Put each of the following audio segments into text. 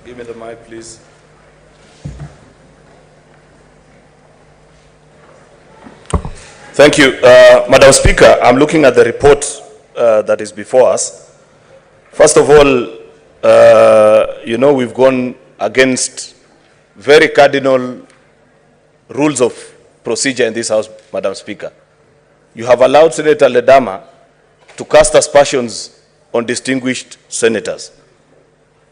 Give me the mic, please. Thank you. Madam Speaker, I'm looking at the report that is before us. First of all, you know, we've gone against very cardinal rules of procedure in this House, Madam Speaker. You have allowed Senator Ledama to cast aspersions on distinguished senators.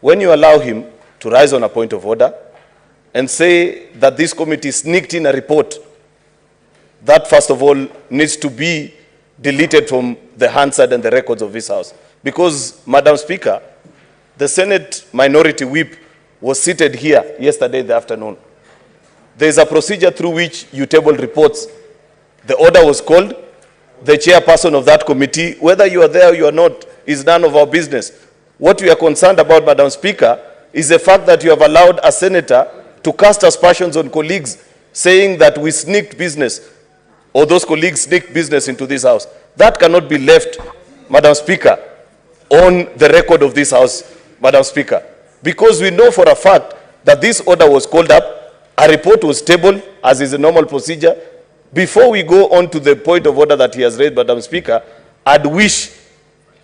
When you allow him to rise on a point of order and say that this committee sneaked in a report, that first of all needs to be deleted from the Hansard and the records of this House. Because, Madam Speaker, the Senate Minority Whip was seated here yesterday in the afternoon. There is a procedure through which you table reports. The order was called. The chairperson of that committee, whether you are there or you are not, is none of our business. What we are concerned about, Madam Speaker, is the fact that you have allowed a senator to cast aspersions on colleagues saying that we sneaked business, or those colleagues sneaked business into this House. That cannot be left, Madam Speaker, on the record of this House, Madam Speaker, because we know for a fact that this order was called up, a report was tabled, as is a normal procedure. Before we go on to the point of order that he has raised, Madam Speaker, I'd wish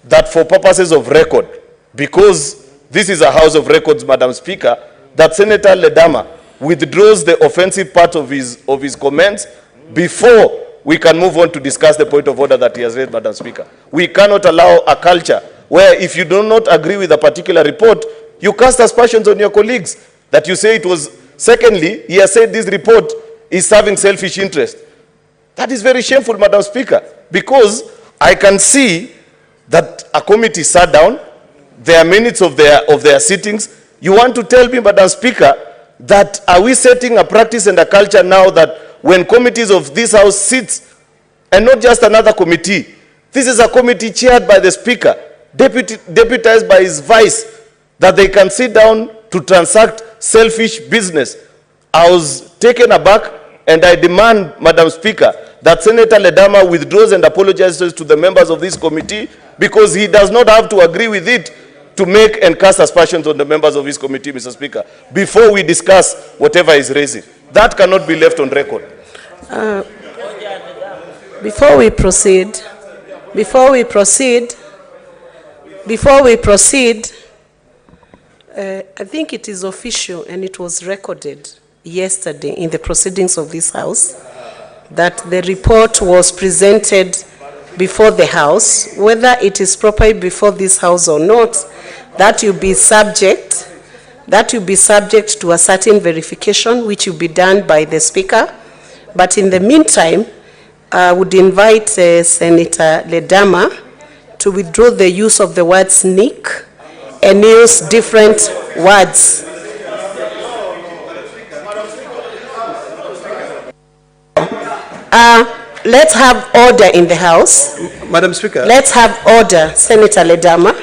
that for purposes of record, because this is a House of Records, Madam Speaker, that Senator Ledama withdraws the offensive part of his comments before we can move on to discuss the point of order that he has raised, Madam Speaker. We cannot allow a culture where if you do not agree with a particular report, you cast aspersions on your colleagues, that you say it was. Secondly, he has said this report is serving selfish interest. That is very shameful, Madam Speaker, because I can see that a committee sat down, there are minutes of their sittings. You want to tell me, Madam Speaker, that are we setting a practice and a culture now that when committees of this House sit, and not just another committee, this is a committee chaired by the Speaker, deputized by his vice, that they can sit down to transact selfish business? I was taken aback, and I demand, Madam Speaker, that Senator Ledama withdraws and apologizes to the members of this committee, because he does not have to agree with it to make and cast aspersions on the members of his committee, Mr. Speaker, before we discuss whatever is raising. That cannot be left on record. Before we proceed, I think it is official and it was recorded yesterday in the proceedings of this House that the report was presented before the House. Whether it is properly before this House or not, that will be subject to a certain verification, which will be done by the Speaker. But in the meantime, I would invite Senator Ledama to withdraw the use of the word sneak and use different words. Let's have order in the House. Madam Speaker. Let's have order, Senator Ledama.